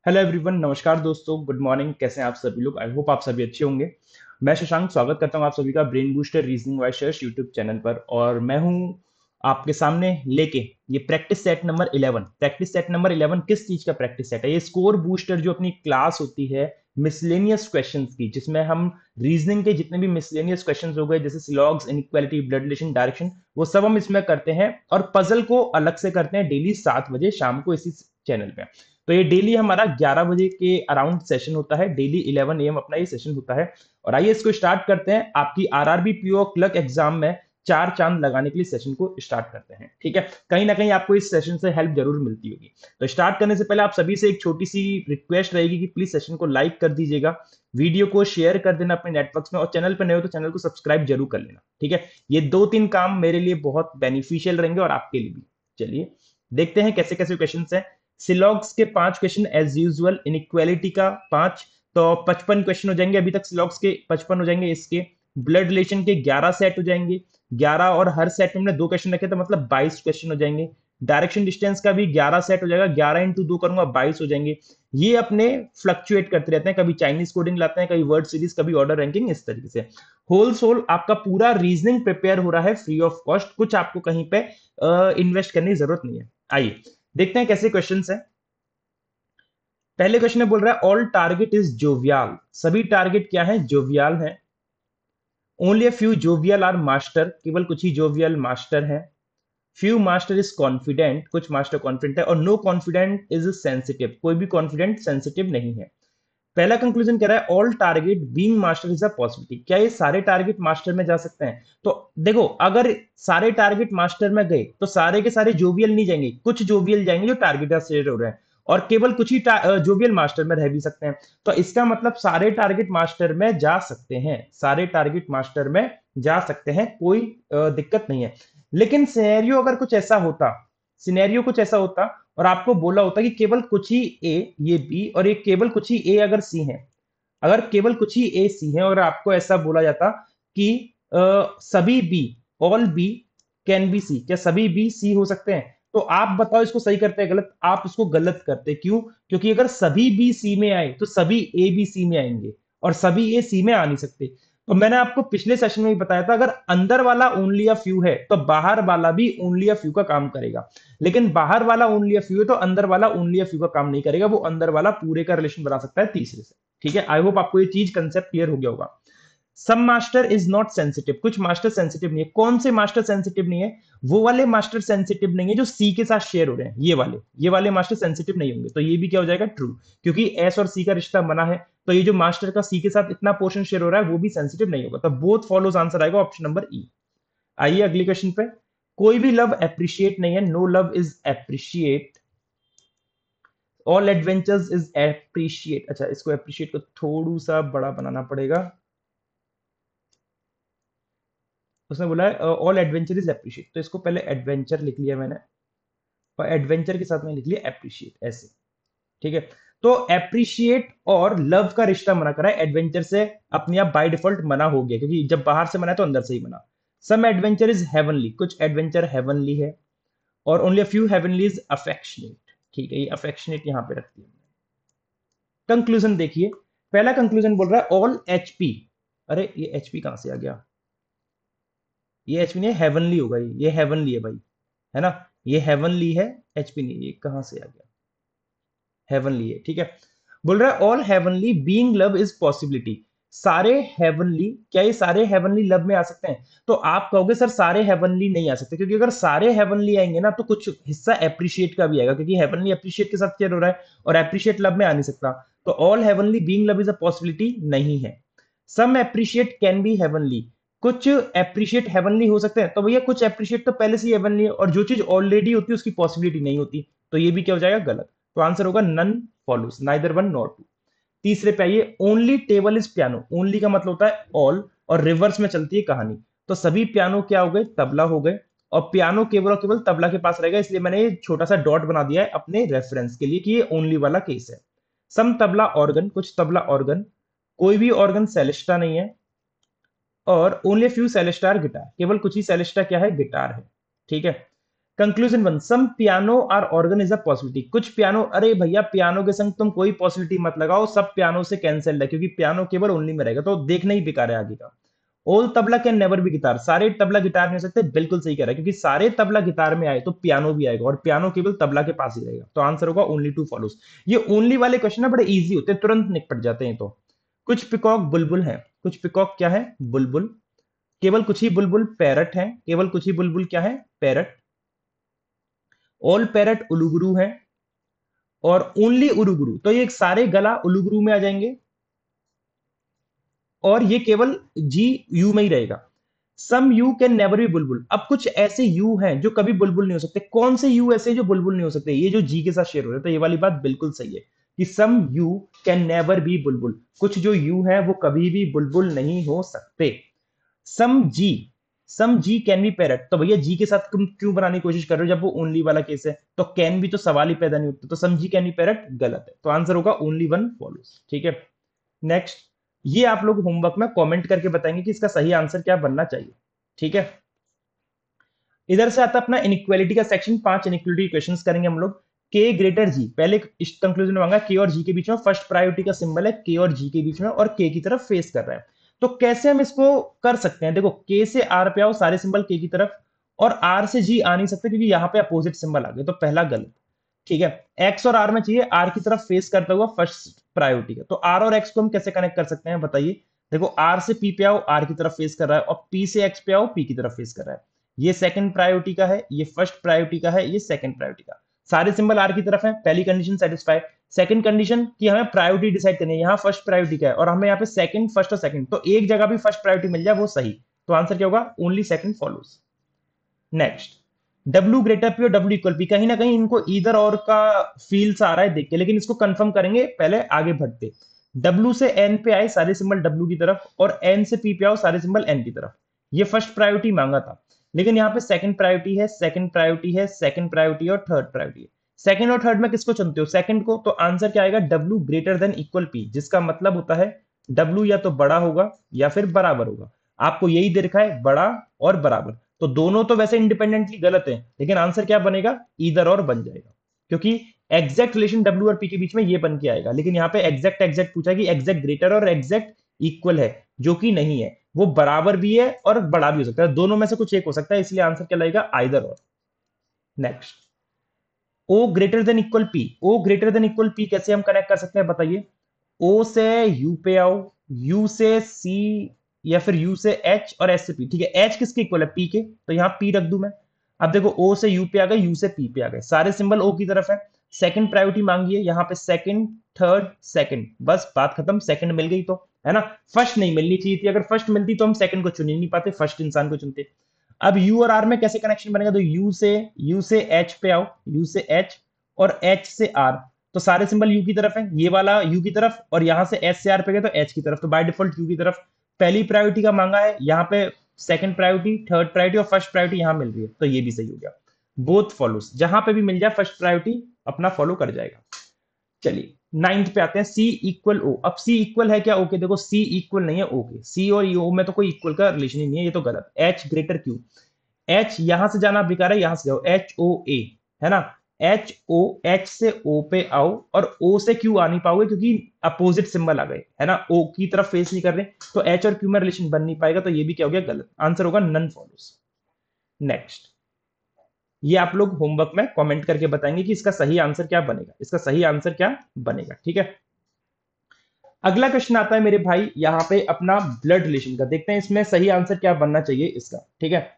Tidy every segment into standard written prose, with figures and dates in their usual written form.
Hello everyone, नमस्कार दोस्तों, good morning. कैसे हैं आप सभी लोग? आई होप आप सभी अच्छे होंगे। मैं शशांक स्वागत करता हूं आप सभी का brain booster reasoning wise shares YouTube channel पर। और मैं हूं आपके सामने लेके ये practice set number 11। Practice set number 11 किस चीज का प्रैक्टिस सेट है? ये स्कोर बूस्टर जो अपनी क्लास होती है मिसलेनियस क्वेश्चंस की, जिसमें हम रीजनिंग के जितने भी मिसलेनियस क्वेश्चंस हो गए, जैसे सिलॉग्स, इनइक्वालिटी, ब्लड रिलेशन, डायरेक्शन, वो सब हम इसमें करते हैं। और पजल को अलग से करते हैं डेली 7 बजे शाम को इसी चैनल पे। तो ये डेली हमारा 11 बजे के अराउंड सेशन होता है। डेली 11 AM अपना ये सेशन होता है। और आइए इसको स्टार्ट करते हैं। आपकी आरआरबी पीओ क्लर्क एग्जाम में चार चांद लगाने के लिए सेशन को स्टार्ट करते हैं। ठीक है, कहीं ना कहीं आपको इस सेशन से हेल्प जरूर मिलती होगी। तो स्टार्ट करने से पहले आप सभी से एक छोटी सी रिक्वेस्ट रहेगी कि प्लीज सेशन को लाइक कर दीजिएगा, वीडियो को शेयर कर देना अपने नेटवर्क्स में, और चैनल पर नए हो तो चैनल को सब्सक्राइब जरूर कर लेना। ठीक है, ये दो तीन काम मेरे लिए बहुत बेनिफिशियल रहेंगे और आपके लिए भी। चलिए देखते हैं कैसे कैसे क्वेश्चन है। सिलॉग्स के 5 क्वेश्चन एज यूजुअल, इनइक्वालिटी का 5, तो 55 क्वेश्चन हो जाएंगे। अभी तक सिलॉग्स के 55 हो जाएंगे। इसके ब्लड रिलेशन के 11 सेट हो जाएंगे। 11 और हर सेट में हमने 2 क्वेश्चन रखे, तो मतलब 22 क्वेश्चन हो जाएंगे। डायरेक्शन डिस्टेंस का भी 11 सेट हो जाएगा। 11 इंटू 2 करूंगा 22 हो जाएंगे। ये अपने फ्लक्चुएट करते रहते हैं, कभी चाइनीज कोडिंग लाते हैं, कभी वर्ड सीरीज, कभी ऑर्डर रैंकिंग, इस तरीके से। होल सोल आपका पूरा रीजनिंग प्रिपेयर हो रहा है फ्री ऑफ कॉस्ट। कुछ आपको कहीं पे इन्वेस्ट करने की जरूरत नहीं है। आइए देखते हैं कैसे क्वेश्चन है। पहले क्वेश्चन में बोल रहा है ऑल टारगेट इज जोवियाल। सभी टारगेट क्या है? जोवियाल है। Only a few jovial are master. केवल कुछ ही जोवियल मास्टर है। Few master is confident. कुछ मास्टर कॉन्फिडेंट है। और नो कॉन्फिडेंट इज सेंसिटिव। कोई भी कॉन्फिडेंट सेंसिटिव नहीं है। पहला कंक्लूजन कह रहा है all target being master is a possibility. क्या ये सारे टारगेट मास्टर में जा सकते हैं? तो देखो, अगर सारे टारगेट मास्टर में गए तो सारे के सारे जोवियल नहीं जाएंगे, कुछ जोवियल जाएंगे जो टारगेट से हो रहे हैं। और केवल कुछ ही जोवियल मास्टर में रह भी सकते हैं। तो इसका मतलब सारे टारगेट मास्टर में जा सकते हैं। सारे टारगेट मास्टर में जा सकते हैं, कोई दिक्कत नहीं है। लेकिन सिनेरियो अगर कुछ ऐसा होता, सिनेरियो कुछ ऐसा होता और आपको बोला होता कि केवल कुछ ही ए, ये बी, और ये केवल कुछ ही ए अगर सी है, अगर केवल कुछ ही ए सी है, और आपको ऐसा बोला जाता कि सभी B, all B can be C, क्या सभी बी सी हो सकते हैं? तो आप बताओ इसको सही करते हैं गलत? आप इसको गलत करते। क्यों? क्योंकि अगर सभी बी सी में आए तो सभी ए बी सी में आएंगे, और सभी ए सी में आ नहीं सकते। तो मैंने आपको पिछले सेशन में भी बताया था, अगर अंदर वाला ओनली अ फ्यू है तो बाहर वाला भी ओनली अ फ्यू का काम करेगा। लेकिन बाहर वाला ओनली अ फ्यू है तो अंदर वाला ओनली अ फ्यू का काम नहीं करेगा, वो अंदर वाला पूरे का रिलेशन बना सकता है तीसरे से। ठीक है, आई होप आपको ये चीज कंसेप्ट क्लियर हो गया होगा। सम मास्टर इज नॉट सेंसिटिव। कुछ मास्टर सेंसिटिव नहीं है। कौन से मास्टर सेंसिटिव नहीं है? वो वाले मास्टर सेंसिटिव नहीं है जो सी के साथ शेयर हो रहे हैं। ये वाले मास्टर सेंसिटिव नहीं होंगे। तो ये भी क्या हो जाएगा? ट्रू। क्योंकि एस और सी का रिश्ता बना है, तो ये जो मास्टर का सी के साथ इतना पोर्शन शेयर हो रहा है वो भी सेंसिटिव नहीं होगा। तो बोथ फॉलोज आंसर आएगा ऑप्शन नंबर ई। आइए अगली क्वेश्चन पे। कोई भी लव एप्रिशिएट नहीं है। No love is appreciate. All adventures is appreciate. अच्छा, इसको एप्रिशिएट को थोड़ा सा बड़ा बनाना पड़ेगा। उसने बोला है ऑल एडवेंचर इज एप्रिशिएट, तो इसको पहले एडवेंचर लिख लिया मैंने, और एडवेंचर के साथ में लिख लिया एप्रिशिएट, ऐसे। ठीक है, तो एप्रिशिएट और लव का रिश्ता मना करा है। एडवेंचर से अपने आप बाय डिफॉल्ट मना हो गया, क्योंकि जब बाहर से मना है तो अंदर से ही मना। Some adventure is heavenly. कुछ एडवेंचर हेवनली है। और only a few heavenly is affectionate. ठीक है, ये अफेक्शनेट यहां पे रखती है। कंक्लूजन देखिए। पहला कंक्लूजन बोल रहा है ऑल एचपी। अरे ये एचपी कहां से आ गया? ये एचपी नहीं, हेवनली होगा। ये हेवनली है भाई, है ना? ये हेवनली है, एचपी नहीं। ये कहां से आ गया? हेवनली है। ठीक है, बोल रहा है all heavenly being love is possibility. सारे हेवनली, क्या ये सारे हेवनली लव में आ सकते हैं? तो आप कहोगे सर सारे हेवनली नहीं आ सकते, क्योंकि अगर सारे हेवनली आएंगे ना तो कुछ हिस्सा एप्रिशिएट का भी आएगा, क्योंकि हेवनली एप्रिशिएट के साथ शेयर हो रहा है और एप्रिशिएट लव में आ नहीं सकता। तो all heavenly being love is a possibility नहीं है। सम एप्रिशिएट कैन बी हेवनली। कुछ एप्रिशिएट हेवनली हो सकते हैं। तो भैया कुछ एप्रिशिएट तो पहले से ही हेवनली है, और जो चीज ऑलरेडी होती है उसकी पॉसिबिलिटी नहीं होती। तो ये भी क्या हो जाएगा? गलत। तो आंसर होगा none follows, neither one nor two. तीसरे पे आइए। Only table is piano. Only का मतलब होता है ऑल, और रिवर्स में चलती है कहानी। तो सभी पियानो क्या हो गए? तबला हो गए। और पियानो केवल और केवल तबला के पास रहेगा, इसलिए मैंने ये छोटा सा डॉट बना दिया है अपने रेफरेंस के लिए कि ये ओनली वाला केस है। सम तबला ऑर्गन। कुछ तबला ऑर्गन। कोई भी ऑर्गन सेलेस्टा नहीं है। और ओनली फ्यू सेलेस्टार गिटार। केवल कुछ ही सेलेस्टा क्या है? गिटार है। ठीक है, conclusion one, some piano or organ is a possibility. कुछ पियानो, अरे भैया पियानो के संग तुम कोई पॉसिबिलिटी मत लगाओ, सब पियानो से कैंसिल्ड है, क्योंकि पियानो केवल ओनली में रहेगा, तो देखना ही बेकार है आगे का। All tabla can never B guitar, सारे तबला गिटार नहीं हो सकते, बिल्कुल सही कह रहा है, क्योंकि सारे तबला गिटार में आए तो पियानो भी आएगा, और पियानो केवल तबला के पास ही रहेगा, तो आंसर होगा ओनली टू फॉलोज। ये ओनली वाले क्वेश्चन ना बड़े इजी होते हैं, तुरंत निपट जाते हैं। तो कुछ पिकॉक बुलबुल है, कुछ पिकॉक क्या है, बुलबुल। केवल कुछ ही बुलबुल पैरट है, केवल कुछ ही बुलबुल क्या है, पैरट। ऑल पैरट उलुगुरु है, और ओनली उलुगुरु, तो ये सारे गला उलुगुरु में आ जाएंगे, और ये केवल जी यू में ही रहेगा। Some U can never be बुलबुल, अब कुछ ऐसे यू हैं जो कभी बुलबुल नहीं हो सकते। कौन से यू ऐसे जो बुलबुल नहीं हो सकते, ये जो जी के साथ शेयर हो रहे हैं, तो ये वाली बात बिल्कुल सही है कि some U can never be बुलबुल, कुछ जो यू है वो कभी भी बुलबुल नहीं हो सकते। सम जी, सम जी कैन बी पैरट, तो भैया जी के साथ तुम क्यों बनाने की कोशिश कर रहे हो जब वो ओनली वाला केस है, तो कैन भी तो सवाल ही पैदा नहीं होता, तो सम जी कैन बी पैरट गलत है, तो आंसर होगा ओनली वन फॉलोज। ठीक है, नेक्स्ट, ये आप लोग होमवर्क में कमेंट करके बताएंगे कि इसका सही आंसर क्या बनना चाहिए। ठीक है, इधर से आता अपना इनइक्वालिटी का सेक्शन, 5 इनइक्वालिटी क्वेश्चंस करेंगे हम लोग। के ग्रेटर जी, पहले इस कंक्लूजन मांगा के और जी के बीच में फर्स्ट प्रायोरिटी का सिंबल है, के और जी के बीच में, और के की तरफ फेस कर रहा है, तो कैसे हम इसको कर सकते हैं। देखो, के से आर पे आओ, सारे सिंबल के की तरफ, और आर से जी आ नहीं सकते क्योंकि यहां पे अपोजिट सिंबल आ गए, तो पहला गलत। ठीक है, एक्स और आर में चाहिए आर की तरफ फेस करता हुआ फर्स्ट प्रायोरिटी का, तो आर और एक्स को हम कैसे कनेक्ट कर सकते हैं बताइए। देखो, आर से पी पे आओ, आर की तरफ फेस कर रहा है, और पी से एक्स पे आओ, पी की तरफ फेस कर रहा है। ये सेकंड प्रायोरिटी का है, ये फर्स्ट प्रायोरिटी का है, ये सेकंड प्रायोरिटी का। सारे सिंबल आर की तरफ है, पहली कंडीशन सेटिस्फाई। सेकंड कंडीशन की हमें प्रायोरिटी डिसाइड करनी है, यहाँ फर्स्ट प्रायोरिटी का है, और हमें यहाँ पे सेकंड, फर्स्ट और सेकंड, तो एक जगह भी फर्स्ट प्रायोरिटी मिल जाए वो सही, तो आंसर क्या होगा, only second follows. Next, W greater P और डब्ल्यू इक्वल पी, कहीं ना कहीं इनको इधर और का फील सा आ रहा है देख के, लेकिन इसको कंफर्म करेंगे पहले आगे बढ़ते। डब्ल्यू से एन पे आए सारे सिंबल डब्ल्यू की तरफ, और एन से पी पे आओ सारे सिंबल एन की तरफ, ये फर्स्ट प्रायोरिटी मांगा था, लेकिन यहाँ पे सेकंड प्रायोरिटी है, सेकंड प्रायोरिटी है, सेकंड प्रायोरिटी और थर्ड प्रायोरिटी है। सेकंड और थर्ड में किसको चुनते हो, सेकंड को, तो आंसर क्या आएगा, W greater than equal P, जिसका मतलब होता है डब्ल्यू या तो बड़ा होगा या फिर बराबर होगा। आपको यही दे रखा है, बड़ा और बराबर, तो दोनों तो वैसे इंडिपेंडेंटली गलत है, लेकिन आंसर क्या बनेगा, इधर और बन जाएगा, क्योंकि एग्जैक्ट रिलेशन डब्ल्यू और पी के बीच में ये बन के आएगा, लेकिन यहाँ पे एग्जैक्ट एग्जैक्ट पूछा कि एग्जैक्ट ग्रेटर और एग्जैक्ट इक्वल है, जो कि नहीं है, वो बराबर भी है और बड़ा भी हो सकता है, दोनों में से कुछ एक हो सकता है, इसलिए आंसर क्या लगेगा, आइदर और। नेक्स्ट, ओ ग्रेटर देन इक्वल पी, ओ ग्रेटर देन इक्वल पी कैसे हम कनेक्ट कर सकते हैं बताइए। ओ से यू पे आओ, यू से सी, या फिर यू से एच, और एच से पी। ठीक है, एच किसके इक्वल है, पी के, तो यहाँ पी रख दूं मैं। अब देखो, ओ से यू पे आ गए, यू से पी पे आ गए, सारे सिंबल ओ की तरफ है। सेकंड प्रायोरिटी मांगी है, यहाँ पे सेकंड, थर्ड, सेकंड, बस बात खत्म, सेकंड मिल गई तो, है ना। फर्स्ट नहीं मिलनी चाहिए थी, अगर फर्स्ट मिलती तो हम सेकंड को चुन ही नहीं पाते, फर्स्ट इंसान को चुनते। अब यू और आर में कैसे कनेक्शन बनेगा, तो यू से एच पे आओ, यू से एच और एच से आर, तो सारे सिंबल यू की तरफ है, ये वाला यू की तरफ, और यहां से एच से आर पे गए तो एच की तरफ, तो बाय डिफॉल्ट यू की तरफ। पहली प्रायोरिटी का मांगा है, यहाँ पे सेकंड प्रायोरिटी, थर्ड प्रायोरिटी और फर्स्ट प्रायोरिटी यहां मिल रही है, तो ये भी सही हो गया, बोथ फॉलोज, जहां पे भी मिल जाए फर्स्ट प्रायोरिटी अपना फॉलो कर जाएगा। चलिए, नाइन्थ पे आते हैं, सी इक्वल ओ। अब सी इक्वल है क्या, ओके, देखो सी इक्वल नहीं है ओ के, सी और ओ में तो कोई इक्वल का रिलेशन ही नहीं है, ये तो गलत। एच ग्रेटर क्यू, एच यहां से जाना बेकार है, यहां से जाओ, एच ओ ए, है ना। एच ओ, एच से ओ पे आओ, और ओ से क्यू आ नहीं पाओगे क्योंकि अपोजिट सिंबल आ गए, है ना, ओ की तरफ फेस नहीं कर रहे, तो एच और क्यू में रिलेशन बन नहीं पाएगा, तो ये भी क्या हो गया, गलत, आंसर होगा नन फॉलोज। नेक्स्ट, ये आप लोग होमवर्क में कमेंट करके बताएंगे कि इसका सही आंसर क्या बनेगा, इसका सही आंसर क्या बनेगा। ठीक है, अगला क्वेश्चन आता है मेरे भाई यहाँ पे अपना ब्लड रिलेशन का, देखते हैं इसमें सही आंसर क्या बनना चाहिए इसका। ठीक है,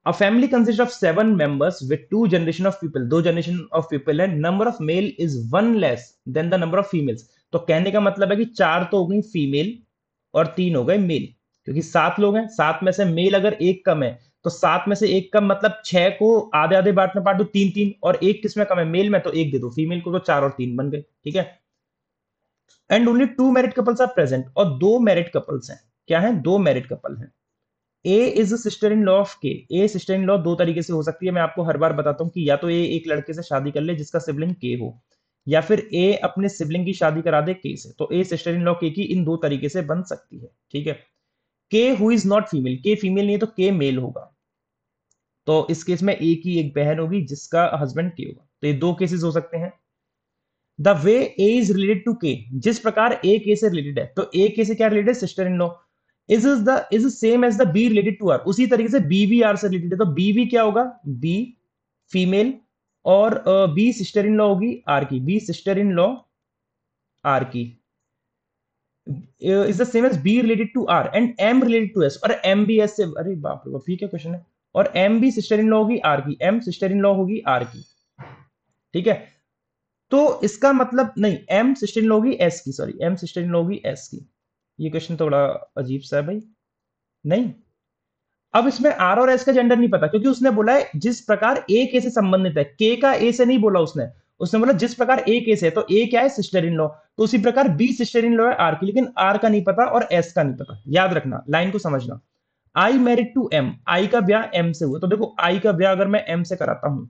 A family consists of 7 members with 2 generation of people. 2 generation of people है. Number of male is 1 less than the number of females. तो कहने का मतलब है कि 4 तो हो गई फीमेल और 3 हो गए मेल, क्योंकि 7 लोग हैं, 7 में से मेल अगर एक कम है, तो 7 में से एक कम मतलब 6 को आधे आधे बांट में बांट दो, 3 3, और एक किसमें कम है, मेल में, तो एक दे दो फीमेल को, तो 4 और 3 बन गए। ठीक है, and only 2 married couples are present, और 2 मैरिड कपल्स हैं, क्या है, 2 मैरिड कपल हैं। A is sister in law of K, A sister in law दो तरीके से हो सकती है, मैं आपको हर बार बताता हूं कि या तो ए एक लड़के से शादी कर ले जिसका सिबलिंग के हो, या फिर ए अपने सिबलिंग की शादी करा दे के से, तो ए सिस्टर इन लॉ के की इन दो तरीके से बन सकती है। ठीक है, के हु इज नॉट फीमेल, के फीमेल नहीं है तो के मेल होगा, तो इस केस में ए की एक बहन होगी जिसका हस्बैंड के होगा। तो ये दो केसेस हो सकते हैं। The way A is related to K, जिस प्रकार ए के से रिलेटेड है, तो ए के से क्या रिलेटेड है, sister in law. Is same as the B related to R, उसी तरीके से बी भी आर से रिलेटेड है, तो बी भी क्या होगा, बी फीमेल, और बी सिस्टर इन लॉ होगी आर की, B sister in law R की is the same as B related to R and M related to S, और एम भी एस से, अरे बाप रे बाप, ये क्या क्वेश्चन है। और एम भी सिस्टर इन लॉ होगी आर की, एम सिस्टर इन लॉ होगी आर की, ठीक है। तो इसका मतलब नहीं, एम सिस्टर इन लॉ होगी एस की, sorry M sister in law होगी एस की। ये क्वेश्चन तो बड़ा अजीब सा है भाई। नहीं, अब इसमें आर और एस का जेंडर नहीं पता, क्योंकि उसने बोला है जिस प्रकार ए के से संबंधित है, के का ए से नहीं बोला उसने। उसने बोला जिस प्रकार ए के से है, तो ए क्या है, सिस्टर इन लॉ, तो उसी प्रकार बी सिस्टर इन लॉ है आर की, लेकिन आर का नहीं पता और एस का नहीं पता। याद रखना, लाइन को समझना। आई मैरिड टू एम, आई का ब्याह एम से हुआ, तो देखो आई का ब्याह अगर मैं एम से कराता हूं,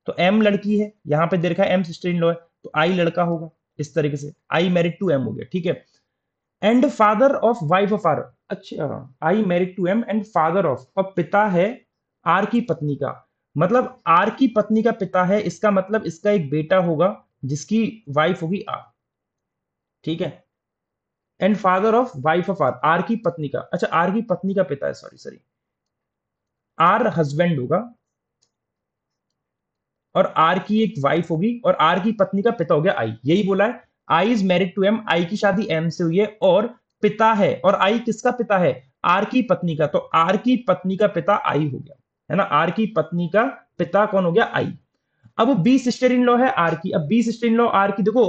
तो एम लड़की है, यहां पे दे रखा है एम सिस्टर इन लॉ है, तो आई लड़का होगा। इस तरीके से आई मैरिड टू एम हो गया, ठीक है। And father of wife of R, अच्छा, I married to M and father of, और पिता है आर की पत्नी का, मतलब आर की पत्नी का पिता है, इसका मतलब इसका एक बेटा होगा जिसकी वाइफ होगी आर, ठीक है। And father of wife of R, R की पत्नी का, अच्छा आर की पत्नी का पिता है, सॉरी सॉरी, आर हस्बैंड होगा, और आर की एक वाइफ होगी, और आर की पत्नी का पिता हो गया आई, यही बोला है। I is married to M, आई की शादी एम से हुई है, और पिता है, और आई किसका पिता है, आर की पत्नी का, तो आर की पत्नी का पिता आई हो गया, है ना। आर की पत्नी का पिता कौन हो गया, आई। अब बी सिस्टर इन लॉ है आर की, अब B sister in law R की, देखो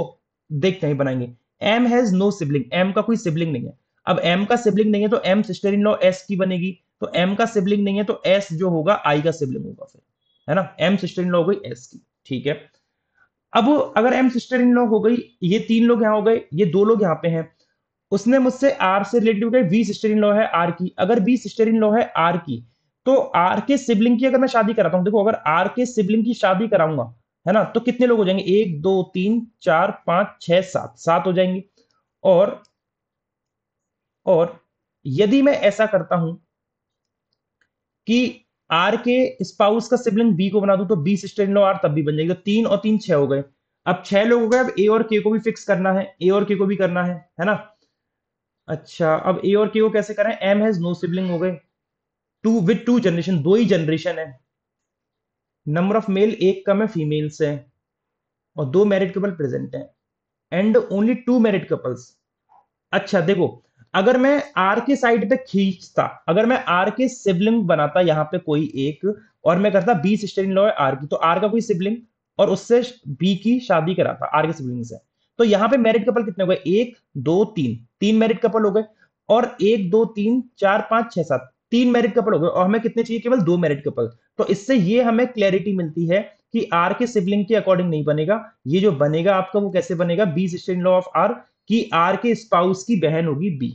देखते हैं बनाएंगे। M has no sibling, M का कोई सिबलिंग नहीं है। अब एम का सिबलिंग नहीं है तो M sister in law S की बनेगी, तो एम का सिबलिंग नहीं है तो एस जो होगा आई का सिबलिंग होगा फिर, है ना। एम सिस्टर इन लॉ हो गई एस की, ठीक है। अब अगर एम सिस्टर इन लॉ हो गई, ये तीन लोग यहाँ हो गए, ये दो लोग यहाँ पे हैं, उसने मुझसे आर से रिलेटेड हो गए, बी सिस्टर इन लॉ है आर की, अगर बी सिस्टर इन लॉ है आर की, तो आर के सिबलिंग की अगर मैं शादी कराता हूं, देखो अगर आर के सिबलिंग की शादी कराऊंगा, है ना, तो कितने लोग हो जाएंगे, एक दो तीन चार पांच छह सात, सात हो जाएंगे। और और यदि मैं ऐसा करता हूं कि आर के स्पाउस का सिबलिंग बी को बना दूं, तो B sister in law R तब भी बन जाएगी, तो तीन और तीन छह हो गए। अब छह लोग हो गए, अब ए और के को भी फिक्स करना है, ए और के को भी करना है ना। अच्छा, अब ए और के को कैसे करें, एम हैज नो सिबलिंग हो गए, टू विद टू जनरेशन, दो ही जनरेशन है, नंबर ऑफ मेल एक कम है फीमेल से, और दो मैरिड कपल प्रेजेंट है, and only two married couples. अच्छा देखो, अगर मैं आर के साइड पे खींचता, अगर मैं आर के सिबलिंग बनाता यहां पे कोई एक, और मैं करता बी सिस्टर इन लॉ है आर की, तो आर का कोई सिबलिंग, और उससे बी की शादी कराता आर के सिबलिंग से, तो यहां पे मैरिड कपल कितने हो गए, एक दो तीन, तीन मैरिड कपल हो गए, और एक दो तीन चार पांच छह सात, तीन मैरिड कपल हो गए, और हमें कितने चाहिए, केवल दो मैरिड कपल। तो इससे ये हमें क्लैरिटी मिलती है कि आर के सिबलिंग के अकॉर्डिंग नहीं बनेगा, ये जो बनेगा आपका वो कैसे बनेगा, B sister in law of R, कि आर के स्पाउस की बहन होगी बी,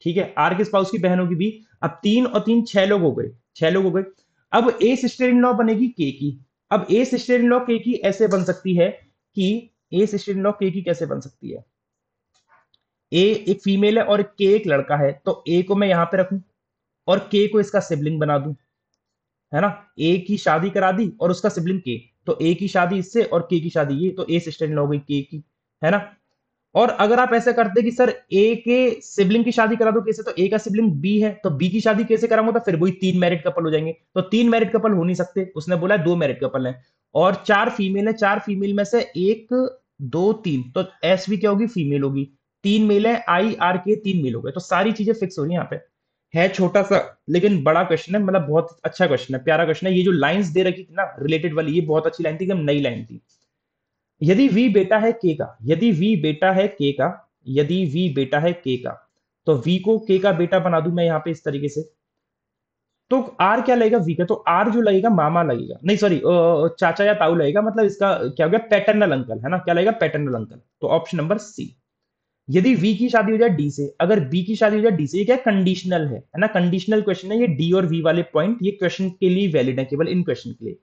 ठीक है, आर के स्पाउस की बहन होगी बी। अब तीन और तीन छह लोग हो गए, छह लोग हो गए। अब ए सिस्टर इन लॉ बनेगी के की, अब ए सिस्टर इन लॉ के की ऐसे बन सकती है कि ए सिस्टर इन लॉ के की कैसे बन सकती है, ए एक फीमेल है और के एक लड़का है, तो ए को मैं यहां पे रखूं और के को इसका सिबलिंग बना दूं, है ना। ए की शादी करा दी और उसका सिबलिंग के, तो ए की शादी इससे और के की शादी ये, तो ए सिस्टर इन लॉ हो गई के की, है ना। और अगर आप ऐसा करते कि सर ए के सिबलिंग की शादी करा दो कैसे, तो ए का सिबलिंग बी है, तो बी की शादी कैसे कराऊंगा, तो फिर वही तीन मैरिड कपल हो जाएंगे, तो तीन मैरिड कपल हो नहीं सकते, उसने बोला दो मैरिड कपल हैं, और चार फीमेल है, चार फीमेल में से एक दो तीन, तो एस भी क्या होगी, फीमेल होगी, तीन मेल है, आई आर के तीन मेल हो गए, तो सारी चीजें फिक्स हो रही है यहाँ पे। है छोटा सा लेकिन बड़ा क्वेश्चन है, मतलब बहुत अच्छा क्वेश्चन है, प्यारा क्वेश्चन है। ये जो लाइंस दे रखी थी ना रिलेटेड वाली, ये बहुत अच्छी लाइन थी, एकदम नई लाइन थी। यदि v बेटा है k का, यदि v बेटा है k का, यदि v बेटा है k का, तो v को k का बेटा बना दूं मैं यहां पे इस तरीके से, तो r क्या लगेगा v का, तो r जो लगेगा मामा लगेगा, नहीं सॉरी चाचा या ताऊ लगेगा, मतलब इसका क्या हो गया, पैटर्नल अंकल, है ना, क्या लगेगा, पैटर्नल अंकल। तो ऑप्शन नंबर सी। यदि v की शादी हो जाए d से, अगर b की शादी हो जाए d से, ये क्या कंडीशनल है ना, कंडीशनल क्वेश्चन है ये, d और v वाले पॉइंट ये क्वेश्चन के लिए वैलिड है, केवल इन क्वेश्चन के लिए।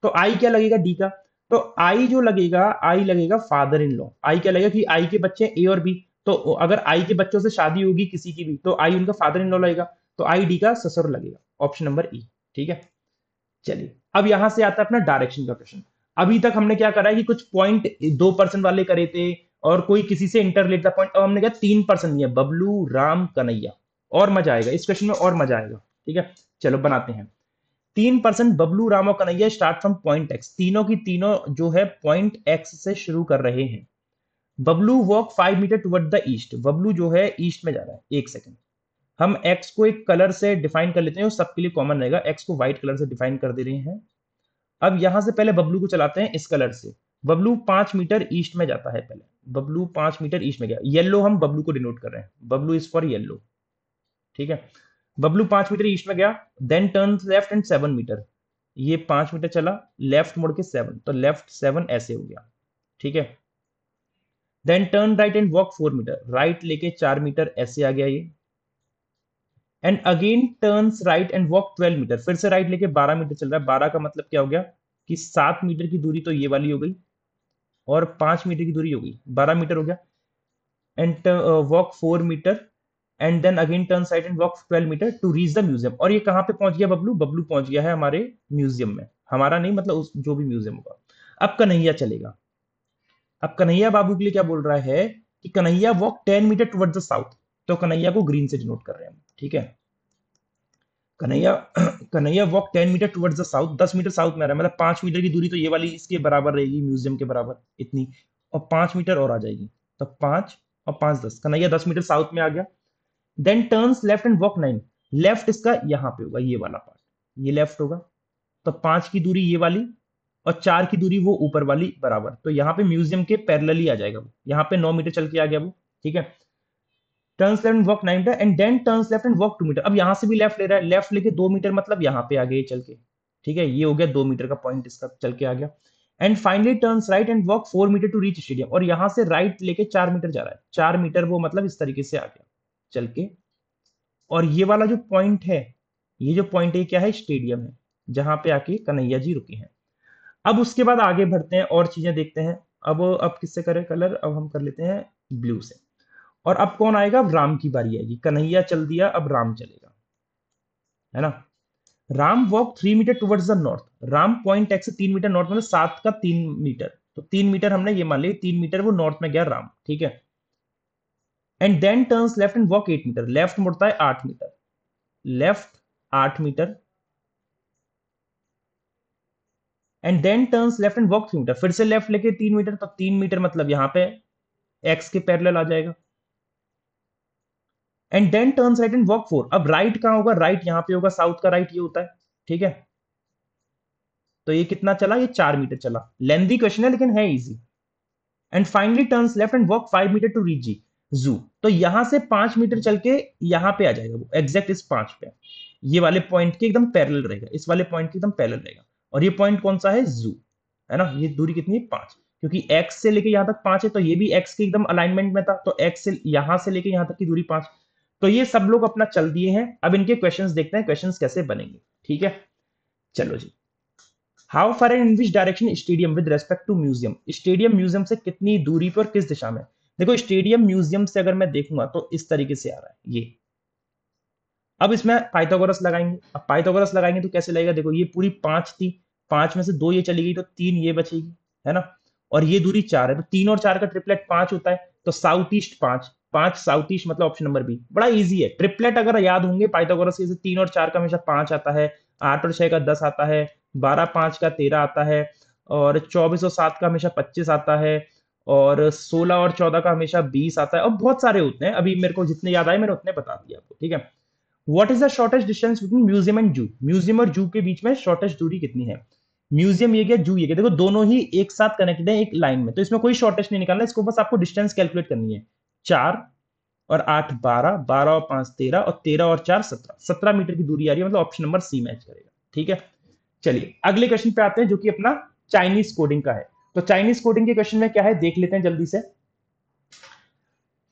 तो i क्या लगेगा d का, तो i जो लगेगा, i लगेगा फादर इन लॉ, i क्या लगेगा कि i के बच्चे a और b, तो अगर i के बच्चों से शादी होगी किसी की भी, तो i उनका फादर इन लॉ लगेगा, तो i d का ससुर लगेगा, ऑप्शन नंबर ई। ठीक है, चलिए अब यहां से आता है अपना डायरेक्शन का क्वेश्चन। अभी तक हमने क्या करा है कि कुछ पॉइंट 2% वाले करे थे और कोई किसी से इंटर रिलेटेड था पॉइंट। अब हमने क्या 3% दिया, बबलू राम कन्हैया। और मजा आएगा इस क्वेश्चन में, और मजा आएगा। ठीक है, चलो बनाते हैं। 3% बबलू राम और Kanhaiya start from point x, तीनों की तीनों जो है पॉइंट एक्स से शुरू कर रहे हैं। Bablu walk 5 meter toward the east, Bablu जो है ईस्ट में जा रहा है। एक सेकंड, हम एक्स को एक कलर से डिफाइन कर लेते हैं, वो सबके लिए कॉमन रहेगा। एक्स को व्हाइट कलर से डिफाइन कर दे रहे हैं। अब यहां से पहले बबलू को चलाते हैं इस कलर से। बबलू 5 मीटर ईस्ट में जाता है पहले, बबलू 5 मीटर ईस्ट में गया। येलो हम बबलू को डिनोट कर रहे हैं, बबलू इज फॉर येलो। ठीक है, बबलू 5 मीटर ईस्ट में गया, then turn left and 7 meter. ये 5 मीटर चला, लेफ्ट मुड़ के 7, तो लेफ्ट 7 ऐसे हो गया। ठीक है, then turn right and walk 4 meter, right लेके 4 मीटर ऐसे आ गया ये। And again turns right and walk 12 meter, फिर से राइट लेके 12 मीटर चल रहा है। 12 का मतलब क्या हो गया कि 7 मीटर की दूरी तो ये वाली हो गई, और 5 मीटर की दूरी हो गई, 12 मीटर हो गया। And walk 4 meter, and then again turn side and walk 12 meter to reach the museum. और ये कहाँ पे पहुंच गया बबलू? बबलू पहुंच गया है हमारे म्यूजियम में। हमारा नहीं मतलब जो भी म्यूजियम होगा। अब कन्हैया चलेगा। अब कन्हैया बाबू के लिए क्या बोल रहा है कि Kanhaiya walk 10 meter towards the south, तो कन्हैया को ग्रीन से डिनोट कर रहे हैं हम। ठीक है, Kanhaiya Kanhaiya walk 10 meter towards the south, 10 meter south में आ रहा है, मतलब 5 मीटर की दूरी तो ये वाली इसके बराबर रहेगी, म्यूजियम के बराबर इतनी, और 5 मीटर और आ जाएगी, तो 5 और 5 10, कन्हैया 10 मीटर साउथ में आ गया। Then turns left and walk 9, left इसका यहां पे होगा, ये वाला पार्ट, ये लेफ्ट होगा। तो 5 की दूरी ये वाली, और 4 की दूरी वो ऊपर वाली बराबर, तो यहाँ पे म्यूजियम के पैरेलल ही आ जाएगा वो। यहाँ पे 9 मीटर चल के आ गया वो। ठीक है, turns left and walk 9 meter, and then turns left and walk 2 meter. अब यहां से भी लेफ्ट ले रहा है, लेफ्ट लेके 2 मीटर, मतलब यहाँ पे आ गए चल के। ठीक है, ये हो गया 2 मीटर का पॉइंट इसका चल के आ गया। And finally turns right and walk 4 meter to reach stadium, और यहां से राइट लेके 4 मीटर जा रहा है। 4 मीटर वो मतलब इस तरीके से आ गया चल के। और ये वाला जो पॉइंट है, ये जो पॉइंट है क्या है? स्टेडियम है, जहां पे आके कन्हैया जी रुके हैं। अब उसके बाद आगे बढ़ते हैं और चीजें देखते हैं। अब किससे करें कलर? अब हम कर लेते हैं ब्लू से। और अब कौन आएगा? अब राम की बारी आएगी। कन्हैया चल दिया, अब राम चलेगा, है ना। Ram walk 3 meter towards the north, Ram point X से 3 मीटर नॉर्थ, मतलब 7 का 3 मीटर, तो 3 मीटर हमने ये मान लिया, 3 मीटर वो नॉर्थ में गया राम। ठीक है, and then turns left and walk 8 metre, left मुड़ता है 8 metre, left 8 metre, and then turns left and walk 3 metre, फिर से लेफ्ट लेके 3 मीटर, तो 3 मीटर मतलब यहां पे एक्स के पैरेलल आ जाएगा। And then turns right and walk 4, अब राइट कहां होगा? राइट यहां पे होगा, साउथ का राइट ये होता है। ठीक है, तो ये कितना चला? ये 4 मीटर चला। लेंदी क्वेश्चन है लेकिन है easy. And finally turns left and walk 5 metre to reach G zoo, तो यहां से 5 मीटर चल के यहां पे आ जाएगा वो, एग्जैक्ट इस 5 पे, ये वाले पॉइंट के एकदम पैरेलल रहेगा, इस वाले पॉइंट के एकदम पैरेलल रहेगा। और ये पॉइंट कौन सा है? जू, है ना। ये दूरी कितनी है? 5, क्योंकि एक्स से लेके यहां तक 5 है, तो ये भी एक्स के एकदम अलाइनमेंट में था, तो एक्स से यहां से लेके यहां तक की दूरी 5। तो ये सब लोग अपना चल दिए हैं। अब इनके क्वेश्चंस देखते हैं, क्वेश्चंस कैसे बनेंगे। ठीक है, चलो जी। How far and in which direction stadium with respect to museum, stadium museum से कितनी दूरी पर, किस दिशा में? देखो स्टेडियम म्यूजियम से अगर मैं देखूंगा तो इस तरीके से आ रहा है ये। अब इसमें पाइथागोरस लगाएंगे। अब पाइथागोरस लगाएंगे तो कैसे लगेगा? देखो ये पूरी 5 थी, 5 में से 2 ये चली गई, तो 3 ये बचेगी, है ना। और ये दूरी 4 है, तो 3 और 4 का ट्रिपलेट 5 होता है, तो साउथ ईस्ट 5, 5 साउथ ईस्ट, मतलब ऑप्शन नंबर बी। बड़ा इजी है, ट्रिपलेट अगर याद होंगे पाइथागोरस के, 3 और 4 का हमेशा 5 आता है, 8 और 6 का 10 आता है, 12 5 का 13 आता है, और 24 और 7 का हमेशा 25 आता है, और 16 और 14 का हमेशा 20 आता है, और बहुत सारे होते हैं। अभी मेरे को जितने याद आए मैंने उतने बता दिया आपको। ठीक है, what is the shortest distance between museum and जू, म्यूजियम और जू के बीच में शॉर्टेस्ट दूरी कितनी है? म्यूजियम ये गया, जू ये गया, देखो दोनों ही एक साथ कनेक्टेड है एक लाइन में, तो इसमें कोई शॉर्टेस्ट नहीं निकालना, इसको बस आपको डिस्टेंस कैलकुलेट करनी है। 4 और 8 12, 12 और 5 13, और 13 और 4 17, 17 मीटर की दूरी आ रही है, मतलब ऑप्शन नंबर सी मैच करेगा। ठीक है, चलिए अगले क्वेश्चन पे आते हैं, जो कि अपना चाइनीज कोडिंग का है। तो चाइनीज कोडिंग के क्वेश्चन में क्या है देख लेते हैं जल्दी से।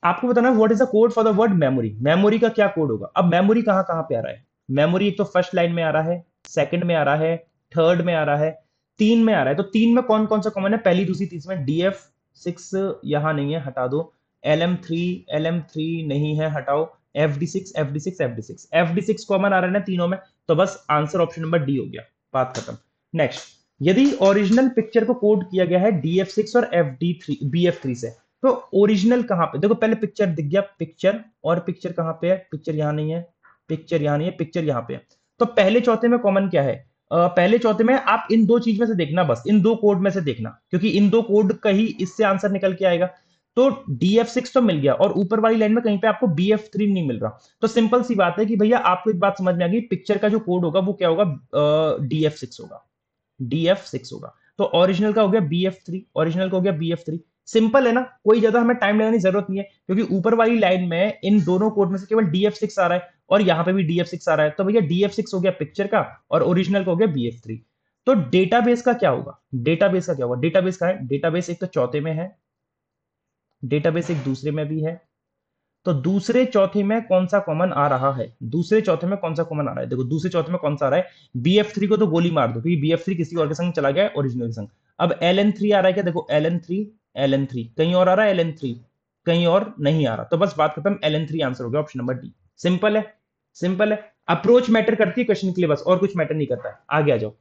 आपको बताना what is the code for the word memory, memory का क्या कोड होगा? अब मेमोरी कहां कहां पे आ रहा है? मेमोरी एक तो फर्स्ट लाइन में आ रहा है, सेकंड में आ रहा है, थर्ड में आ रहा है, 3 में आ रहा है। तो 3 में कौन कौन सा कॉमन है? पहली दूसरी तीसरी में DF6 यहां नहीं है, हटा दो। LM3 नहीं है, हटाओ। FD6 FD6 FD6 FD6 common आ रहा है ना तीनों में, तो बस आंसर ऑप्शन नंबर डी हो गया, बात खत्म। नेक्स्ट, यदि ओरिजिनल पिक्चर को कोड किया गया है DF6 और FD3 BF3 से, तो ओरिजिनल कहां पे, देखो पहले पिक्चर दिख गया, पिक्चर, और पिक्चर कहां पे है, पिक्चर यहां नहीं है, पिक्चर यहां नहीं है, पिक्चर यहां पे है। तो पहले चौथे में कॉमन क्या है, पहले चौथे में आप इन दो चीज में से देखना, बस इन दो कोड में से देखना, क्योंकि इन दो कोड का ही इससे आंसर निकल के आएगा। तो DF6 तो मिल गया, और ऊपर वाली लाइन में कहीं पे आपको BF3 नहीं मिल रहा। तो सिंपल सी बात है कि भैया आपको एक बात समझ में आ गई, पिक्चर का जो कोड होगा वो क्या होगा, DF6 होगा, DF6 होगा। तो ओरिजिनल का हो गया BF3, ओरिजिनल का हो गया BF3। सिंपल है ना, कोई ज्यादा हमें टाइम लगाने की जरूरत नहीं है, क्योंकि ऊपर वाली लाइन में इन दोनों कोड में से केवल DF6 आ रहा है, और यहां पे भी DF6 आ रहा है, तो भैया DF6 हो गया पिक्चर का, और ओरिजिनल का हो गया BF3। तो डेटाबेस का क्या होगा, डेटाबेस का क्या होगा, डेटाबेस का है, डेटाबेस एक तो चौथे में है, डेटाबेस एक दूसरे में भी है। तो दूसरे चौथे में कौन सा कॉमन आ रहा है, दूसरे चौथे में कौन सा कॉमन आ रहा है, देखो दूसरे चौथे में कौन सा आ रहा है, BF3 को तो गोली मार दो, क्योंकि BF3 किसी और के संग चला गया है, ओरिजिनल के संग। अब LN3 आ रहा है क्या, देखो LN3, LN3 कहीं और आ रहा है, LN3 कहीं और नहीं आ रहा, तो बस बात खत्म, LN3 आंसर हो गया ऑप्शन नंबर डी। सिंपल है, सिंपल है। अप्रोच मैटर करती है क्वेश्चन के लिए बस, और कुछ मैटर नहीं करता है। आगे आ जाओ,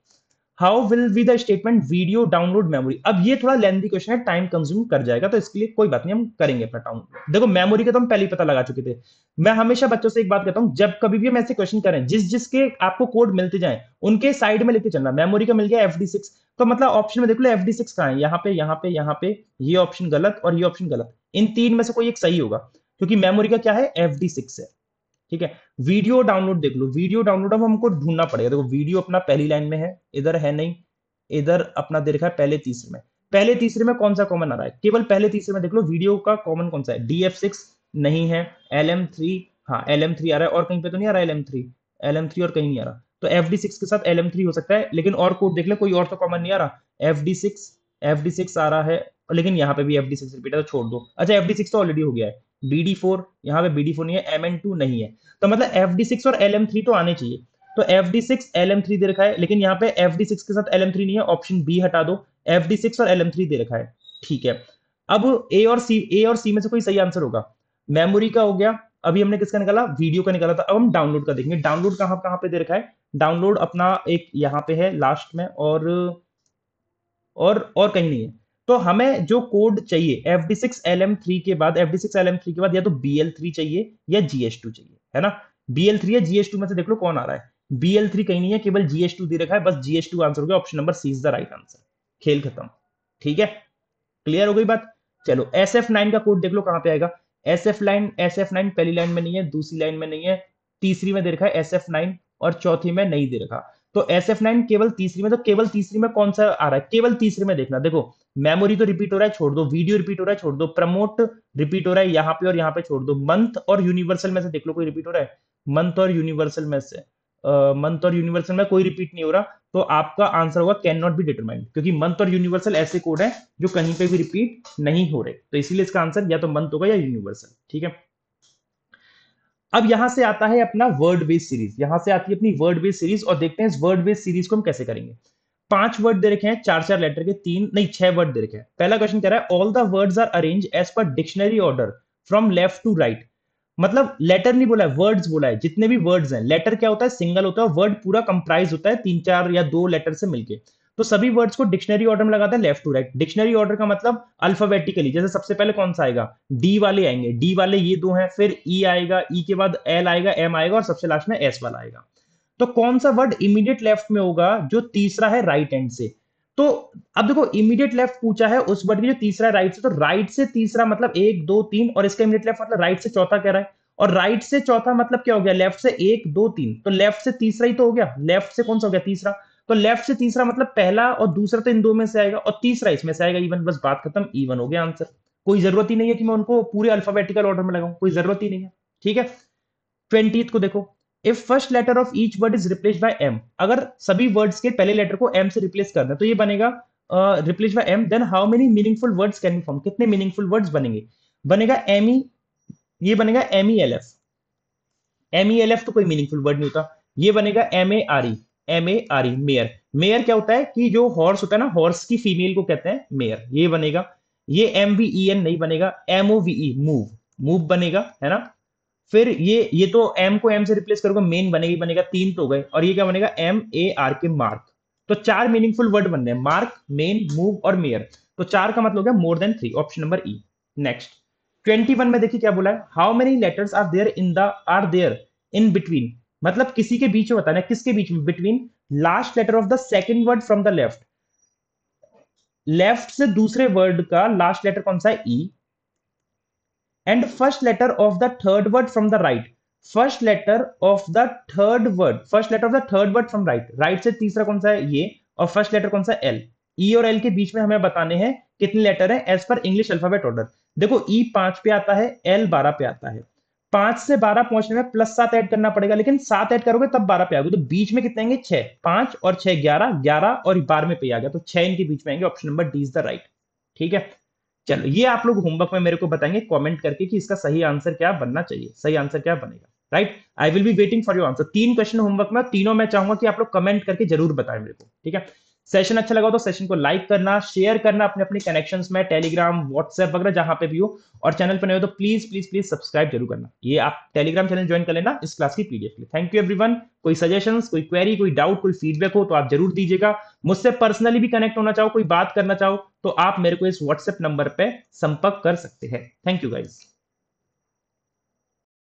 how will be the statement video download memory. अब ये थोड़ा लेंथी क्वेश्चन है, टाइम कंज्यूम कर जाएगा, तो इसके लिए कोई बात नहीं, हम करेंगे अपना टाउन। देखो मेमोरी का तो हम पहले ही पता लगा चुके थे। मैं हमेशा बच्चों से एक बात कहता हूं, जब कभी भी हम ऐसे क्वेश्चन करें, जिस जिसके आपको कोड मिलते जाए उनके साइड में लेके चलना। मेमोरी का मिल गया FD6, तो मतलब ऑप्शन में देख लो FD6 कहां है, यहाँ पे, यहाँ पे, यहाँ पे, ये ऑप्शन गलत और ये ऑप्शन गलत, इन तीन में से कोई एक सही होगा, क्योंकि मेमोरी का क्या है, FD6 है। ठीक है, वीडियो डाउनलोड देख लो, वीडियो डाउनलोड अब हमको ढूंढना पड़ेगा। देखो वीडियो अपना पहली लाइन में है, इधर है नहीं, इधर अपना दे रखा है पहले तीसरे में। पहले तीसरे में कौन सा कॉमन आ रहा है, केवल पहले तीसरे में देख लो वीडियो का कॉमन कौन सा है, DF6 नहीं है, LM3, हाँ LM3 आ रहा है, और कहीं पे तो नहीं आ रहा LM3, LM3 और कहीं नहीं आ रहा, तो FD6 के साथ LM3 हो सकता है, लेकिन और कोड देख ले, कोई और तो कॉमन नहीं आ रहा। FD6 आ रहा है, लेकिन यहाँ पे भी FD6 रिपीट है, तो छोड़ दो। अच्छा FD6 तो ऑलरेडी हो गया है। BD4, यहाँ पे BD4 नहीं है, MN2 नहीं है, तो मतलब FD6 और LM3 तो आने चाहिए। तो FD6 LM3 दे रखा है, लेकिन यहाँ पे FD6 के साथ LM3 नहीं है, ऑप्शन बी हटा दो, FD6 और LM3 दे रखा है। ठीक है, अब ए और सी में से कोई सही आंसर होगा। मेमोरी का हो गया, अभी हमने किसका निकाला, वीडियो का निकाला था। अब हम डाउनलोड का देखेंगे, डाउनलोड कहां कहां पे दे रखा है, डाउनलोड अपना एक यहाँ पे है लास्ट में, और कहीं नहीं है। तो हमें जो कोड चाहिए FD6 LM3 के बाद, FD6 LM3 के बाद या तो BL3 चाहिए या GH2 चाहिए, है ना। BL3 या GH2 में से देख लो कौन आ रहा है। BL3 कहीं नहीं है, केवल GH2 दे रखा है, बस GH2 आंसर हो गया, option number C is the right answer. खेल खत्म। ठीक है, क्लियर हो गई बात। चलो SF9 का कोड देख लो कहां पे आएगा। SF9 पहली लाइन में नहीं है, दूसरी लाइन में नहीं है, तीसरी में दे रखा है SF9, और चौथी में नहीं दे रखा। तो SF9 केवल तीसरी में, तो केवल तीसरी में कौन सा आ रहा है, केवल तीसरे में देखना। देखो मेमोरी तो रिपीट हो रहा है, छोड़ दो, वीडियो रिपीट हो रहा है, छोड़ दो, प्रमोट रिपीट हो रहा है यहाँ पे और यहाँ पे, छोड़ दो, मंथ और यूनिवर्सल में से देख लो कोई रिपीट हो रहा है, मंथ और यूनिवर्सल में से, मंथ और यूनिवर्सल में कोई रिपीट नहीं हो रहा, तो आपका आंसर होगा कैन नॉट बी डिटरमाइंड, क्योंकि मंथ और यूनिवर्सल ऐसे कोड है जो कहीं पे भी रिपीट नहीं हो रहे, तो इसीलिए इसका आंसर या तो मंथ होगा या यूनिवर्सल। ठीक है, अब यहां से आता है अपना वर्ड बेस्ड सीरीज, यहां से आती है अपनी वर्ड बेस्ड सीरीज, और देखते हैं इस वर्ड बेस्ड सीरीज को हम कैसे करेंगे। 5 वर्ड दे रखे हैं, चार चार लेटर के, तीन नहीं 6 वर्ड दे रखे हैं। पहला क्वेश्चन कह रहा है all the words are arrange as per dictionary order from left to right. मतलब लेटर नहीं बोला है, वर्ड्स बोला है, जितने भी वर्ड्स हैं। लेटर क्या होता है, सिंगल होता है, वर्ड पूरा कंप्राइज होता है 3 4 या 2 लेटर से मिलके। तो सभी वर्ड्स को डिक्शनरी ऑर्डर में लगाता है left to right. Dictionary order का मतलब अल्फाबेटिकली, जैसे सबसे पहले कौन सा आएगा, डी वाले आएंगे, डी वाले ये दो हैं, फिर ई आएगा, ई के बाद एल आएगा, एम आएगा, और सबसे लास्ट में एस वाला आएगा। तो कौन सा वर्ड इमीडिएट लेफ्ट में होगा, जो तीसरा है राइट हैंड से। तो अब देखो इमीडिएट लेफ्ट पूछा है उस वर्ड की जो तीसरा राइट से, तो राइट से तीसरा मतलब 1 2 3, और इसका इमीडिएट लेफ्ट मतलब राइट से चौथा कह रहा है, और राइट से चौथा मतलब क्या हो गया, लेफ्ट से 1 2 3, तो लेफ्ट से तीसरा ही तो हो गया, लेफ्ट से कौन सा हो गया, तीसरा। तो लेफ्ट से तीसरा मतलब पहला और दूसरा तो इन दो में से आएगा, और तीसरा इसमें से आएगा, इवन, बस बात खत्म, इवन हो गया आंसर। कोई जरूरत ही नहीं है कि मैं उनको पूरे अल्फाबेटिकल ऑर्डर में लगाऊं, कोई जरूरत ही नहीं है। ठीक है, 20th को देखो, if first letter of each word is replace by M, अगर सभी वर्ड्स के पहले लेटर को एम से रिप्लेस करना है, तो ये बनेगा replace by M, then how many meaningful words can be form, कितने मीनिंगफुल वर्ड्स बनेंगे, बनेगा एम ई, ये बनेगा MELF। MELF तो कोई मीनिंगफुल वर्ड नहीं होता, ये बनेगा MARE, MARE, मेयर। मेयर क्या होता है कि जो हॉर्स होता है ना, हॉर्स की फीमेल को कहते हैं मेयर, ये बनेगा। ये MVEN नहीं बनेगा, MOVE, मूव, मूव बनेगा, है ना। फिर ये तो m को m से रिप्लेस करोगे, मेन बनेगा बनेगा, 3 तो हो गए, और ये क्या बनेगा, MARK, मार्क। तो 4 मीनिंगफुल वर्ड बन रहे हैं, मार्क, मेन, मूव और मेयर। तो 4 का मतलब हो गया more than 3, option number E. Next 21 में देखिए क्या बोला है, how many letters are there in between, मतलब किसी के बीच में बताना है, किसके बीच में, between last letter of the second word from the left, left से दूसरे वर्ड का लास्ट लेटर कौन सा है, E, and first letter of the third word from the right, first letter of the third word, first letter of the third word from right, right से तीसरा कौन सा है, ये, और फर्स्ट लेटर कौन सा है, एल। ई और एल के बीच में हमें बताने हैं कितने लेटर है as per English alphabet order. देखो ई 5 पे आता है, एल 12 पे आता है, 5 से 12 पहुंचने में +7 ऐड करना पड़ेगा, लेकिन 7 ऐड करोगे तब 12 पे आओगे, तो बीच में कितने आएंगे, 6, 5 और 6 11, 11 और 12 पे आ गया, तो 6 इनके बीच में आएंगे, option number D is the right. ठीक है, चलो ये आप लोग होमवर्क में मेरे को बताएंगे कमेंट करके कि इसका सही आंसर क्या बनना चाहिए, सही आंसर क्या बनेगा, right. I will be waiting for your answer. 3 question homework में, तीनों मैं चाहूंगा कि आप लोग कमेंट करके जरूर बताएं मेरे को, ठीक है। सेशन अच्छा लगा तो सेशन को लाइक करना, शेयर करना अपने अपने कनेक्शंस में, टेलीग्राम, व्हाट्सएप वगैरह जहां पे भी हो, और चैनल पर नए हो तो प्लीज प्लीज प्लीज सब्सक्राइब जरूर करना। ये आप टेलीग्राम चैनल ज्वाइन कर लेना इस क्लास की पीडीएफ के लिए। Thank you everyone. कोई सजेशंस, कोई क्वेरी, कोई डाउट, कोई फीडबैक हो तो आप जरूर दीजिएगा। मुझसे पर्सनली भी कनेक्ट होना चाहो, कोई बात करना चाहो, तो आप मेरे को इस व्हाट्सएप नंबर पे संपर्क कर सकते हैं। Thank you guys.